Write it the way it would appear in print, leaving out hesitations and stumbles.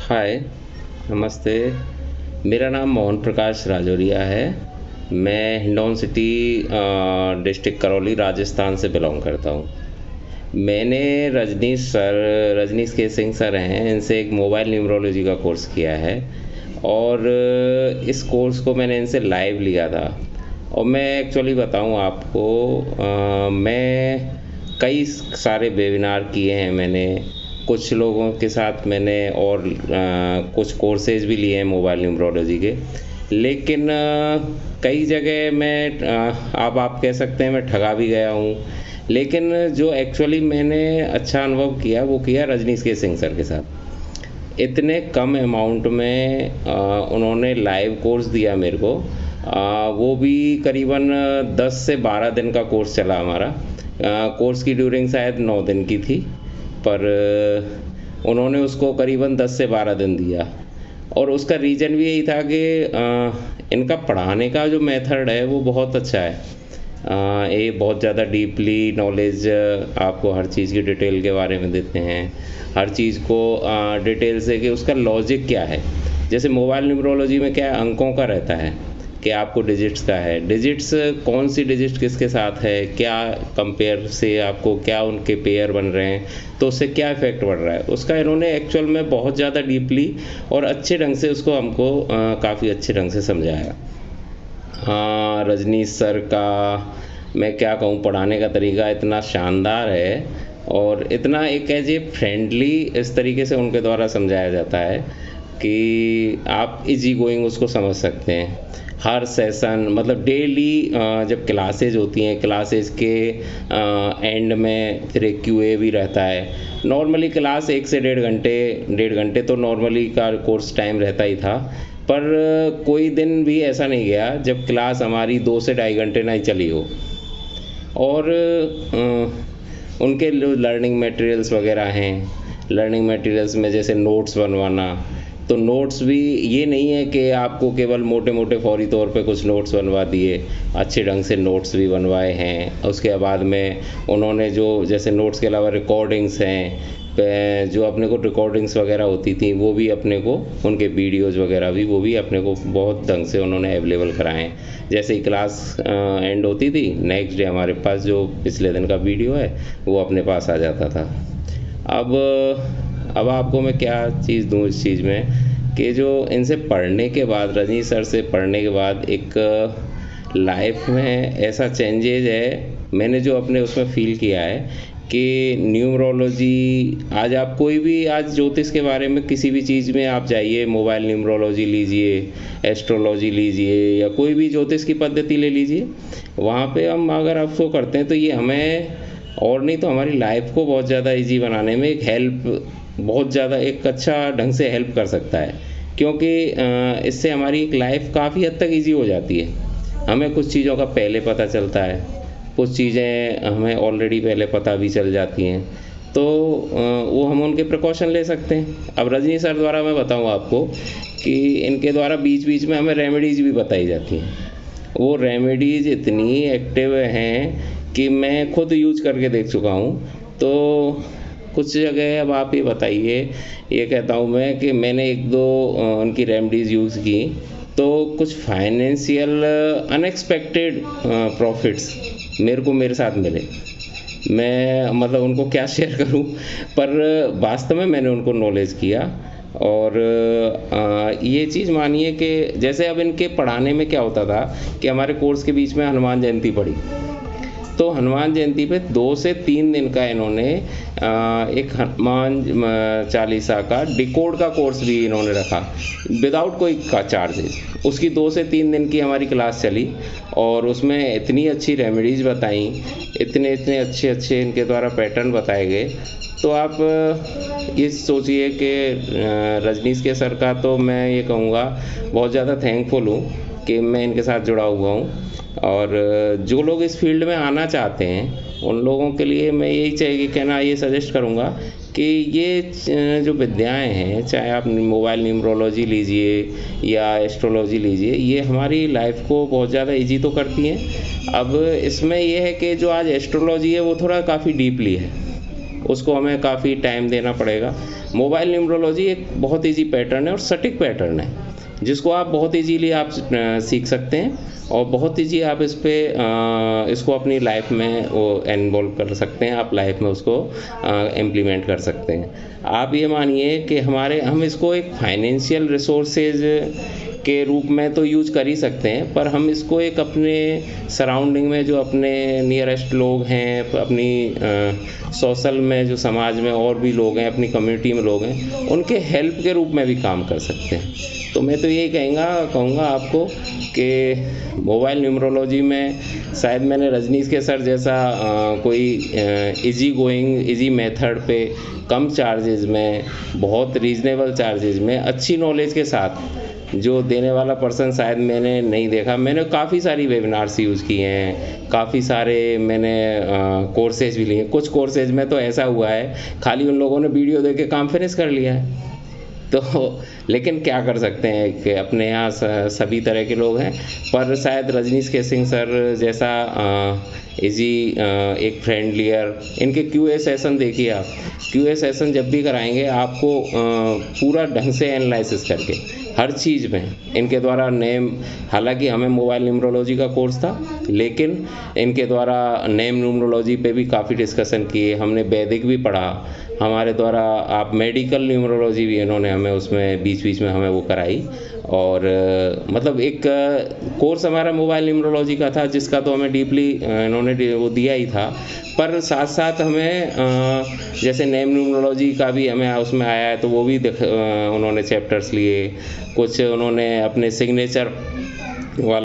हाय, नमस्ते। मेरा नाम मोहन प्रकाश राजौरिया है। मैं हिंडौन सिटी डिस्ट्रिक्ट करौली राजस्थान से बिलॉन्ग करता हूँ। मैंने रजनीश के सिंह सर हैं, इनसे एक मोबाइल न्यूमरोलॉजी का कोर्स किया है और इस कोर्स को मैंने इनसे लाइव लिया था। और मैं एक्चुअली बताऊँ आपको, मैं कई सारे वेबिनार किए हैं मैंने, कुछ लोगों के साथ मैंने और कुछ कोर्सेज भी लिए हैं मोबाइल न्यूमरोलॉजी के। लेकिन कई जगह मैं आप कह सकते हैं मैं ठगा भी गया हूँ। लेकिन जो एक्चुअली मैंने अच्छा अनुभव किया वो किया रजनीश के सिंह सर के साथ। इतने कम अमाउंट में उन्होंने लाइव कोर्स दिया मेरे को। वो भी करीबन 10 से 12 दिन का कोर्स चला हमारा। कोर्स की ड्यूरिंग शायद 9 दिन की थी, पर उन्होंने उसको करीबन 10 से 12 दिन दिया। और उसका रीज़न भी यही था कि इनका पढ़ाने का जो मेथड है वो बहुत अच्छा है। ये बहुत ज़्यादा डीपली नॉलेज आपको हर चीज़ की डिटेल के बारे में देते हैं, हर चीज़ को डिटेल से कि उसका लॉजिक क्या है। जैसे मोबाइल न्यूमरोलॉजी में क्या है, अंकों का रहता है कि आपको डिजिट्स का है, डिजिट्स कौन सी डिजिट किसके साथ है, क्या कंपेयर से आपको क्या उनके पेयर बन रहे हैं, तो उससे क्या इफ़ेक्ट पड़ रहा है, उसका इन्होंने एक्चुअल में बहुत ज़्यादा डीपली और अच्छे ढंग से उसको हमको काफ़ी अच्छे ढंग से समझाया। हाँ, रजनीश सर का मैं क्या कहूँ, पढ़ाने का तरीका इतना शानदार है और इतना एक एज ए फ्रेंडली इस तरीके से उनके द्वारा समझाया जाता है कि आप इजी गोइंग उसको समझ सकते हैं। हर सेशन मतलब डेली जब क्लासेज होती हैं, क्लासेज के एंड में फिर एक क्यूए भी रहता है। नॉर्मली क्लास 1 से 1.5 घंटे तो नॉर्मली का कोर्स टाइम रहता ही था, पर कोई दिन भी ऐसा नहीं गया जब क्लास हमारी 2 से 2.5 घंटे नहीं चली हो। और उनके लर्निंग मटेरियल्स वगैरह हैं, लर्निंग मटेरियल्स में जैसे नोट्स बनवाना, तो नोट्स भी ये नहीं है कि आपको केवल मोटे मोटे फौरी तौर पे कुछ नोट्स बनवा दिए, अच्छे ढंग से नोट्स भी बनवाए हैं। उसके बाद में उन्होंने जो जैसे नोट्स के अलावा रिकॉर्डिंग्स हैं, जो अपने को रिकॉर्डिंग्स वगैरह होती थी वो भी अपने को, उनके वीडियोज़ वगैरह भी वो भी अपने को बहुत ढंग से उन्होंने अवेलेबल कराए हैं। जैसे ही क्लास एंड होती थी, नेक्स्ट डे हमारे पास जो पिछले दिन का वीडियो है वो अपने पास आ जाता था। अब आपको मैं क्या चीज़ दूँ इस चीज़ में कि जो इनसे पढ़ने के बाद, रजनीश सर से पढ़ने के बाद एक लाइफ में ऐसा चेंजेज है मैंने जो अपने उसमें फ़ील किया है कि न्यूमरोलॉजी, आज आप कोई भी आज ज्योतिष के बारे में किसी भी चीज़ में आप जाइए, मोबाइल न्यूमरोलॉजी लीजिए, एस्ट्रोलॉजी लीजिए या कोई भी ज्योतिष की पद्धति ले लीजिए, वहाँ पे हम अगर आपको करते हैं तो ये हमें और नहीं तो हमारी लाइफ को बहुत ज़्यादा इजी बनाने में एक हेल्प, बहुत ज़्यादा एक अच्छा ढंग से हेल्प कर सकता है। क्योंकि इससे हमारी एक लाइफ काफ़ी हद तक इजी हो जाती है। हमें कुछ चीज़ों का पहले पता चलता है, कुछ चीज़ें हमें ऑलरेडी पहले पता भी चल जाती हैं, तो वो हम उनके प्रिकॉशन ले सकते हैं। अब रजनी सर द्वारा मैं बताऊँ आपको कि इनके द्वारा बीच बीच में हमें रेमेडीज़ भी बताई जाती हैं। वो रेमेडीज़ इतनी एक्टिव हैं कि मैं खुद यूज करके देख चुका हूँ। तो कुछ जगह अब आप ये बताइए, ये कहता हूँ मैं कि मैंने 1-2 उनकी रेमेडीज़ यूज़ की तो कुछ फाइनेंशियल अनएक्सपेक्टेड प्रॉफिट्स मेरे साथ मिले। मैं मतलब उनको क्या शेयर करूँ, पर वास्तव में मैंने उनको नॉलेज किया। और ये चीज़ मानिए कि जैसे अब इनके पढ़ाने में क्या होता था कि हमारे कोर्स के बीच में हनुमान जयंती पड़ी, तो हनुमान जयंती पे 2 से 3 दिन का इन्होंने एक हनुमान चालीसा का डिकोड का कोर्स भी इन्होंने रखा विदाउट कोई का चार्जेस। उसकी 2 से 3 दिन की हमारी क्लास चली और उसमें इतनी अच्छी रेमेडीज़ बताई, इतने इतने अच्छे अच्छे इनके द्वारा पैटर्न बताए गए। तो आप ये सोचिए कि रजनीश के सर का तो मैं ये कहूँगा बहुत ज़्यादा थैंकफुल हूँ कि मैं इनके साथ जुड़ा हुआ हूँ। और जो लोग इस फील्ड में आना चाहते हैं उन लोगों के लिए मैं यही चाहिए कहना ये सजेस्ट करूँगा कि ये जो विद्याएं हैं, चाहे आप मोबाइल न्यूमरोलॉजी लीजिए या एस्ट्रोलॉजी लीजिए, ये हमारी लाइफ को बहुत ज़्यादा इजी तो करती हैं। अब इसमें यह है कि जो आज एस्ट्रोलॉजी है वो थोड़ा काफ़ी डीपली है, उसको हमें काफ़ी टाइम देना पड़ेगा। मोबाइल न्यूमरोलॉजी एक बहुत ईजी पैटर्न है और सटीक पैटर्न है, जिसको आप बहुत ईजीली आप सीख सकते हैं और बहुत ईजी आप इसको अपनी लाइफ में वो इन्वॉल्व कर सकते हैं, आप लाइफ में उसको इम्प्लीमेंट कर सकते हैं। आप ये मानिए कि हम इसको एक फाइनेंशियल रिसोर्सेज के रूप में तो यूज कर ही सकते हैं, पर हम इसको एक अपने सराउंडिंग में जो अपने नियरेस्ट लोग हैं, अपनी सोशल में जो समाज में और भी लोग हैं, अपनी कम्युनिटी में लोग हैं, उनके हेल्प के रूप में भी काम कर सकते हैं। तो मैं तो यही कहूँगा आपको कि मोबाइल न्यूमरोलॉजी में शायद मैंने रजनीश के सर जैसा कोई इजी मेथड पे कम चार्जेस में, बहुत रीज़नेबल चार्जेस में, अच्छी नॉलेज के साथ जो देने वाला पर्सन शायद मैंने नहीं देखा। मैंने काफ़ी सारी वेबिनार्स यूज़ किए हैं, काफ़ी सारे मैंने कोर्सेज भी लिए। कुछ कोर्सेज में तो ऐसा हुआ है खाली उन लोगों ने वीडियो देख के काम फिनिश कर लिया है। तो लेकिन क्या कर सकते हैं कि अपने यहाँ सभी तरह के लोग हैं, पर शायद रजनीश के सिंह सर जैसा एक फ्रेंडलियर, इनके क्यूए सेशन देखिए आप। क्यूए सेशन जब भी कराएंगे आपको पूरा ढंग से एनालिसिस करके हर चीज़ में इनके द्वारा हालांकि हमें मोबाइल न्यूमरोलॉजी का कोर्स था, लेकिन इनके द्वारा नेम न्यूमरोलॉजी पे भी काफ़ी डिस्कशन किए, हमने वैदिक भी पढ़ा, हमारे द्वारा आप मेडिकल न्यूमरोलॉजी भी इन्होंने हमें उसमें बीच में हमें वो कराई। और मतलब एक कोर्स हमारा मोबाइल न्यूमरोलॉजी का था, जिसका तो हमें डीपली इन्होंने वो दिया ही था, पर साथ साथ हमें जैसे नेम न्यूमरोलॉजी का भी हमें उसमें आया है, तो वो भी उन्होंने चैप्टर्स लिए, कुछ उन्होंने अपने सिग्नेचर वाला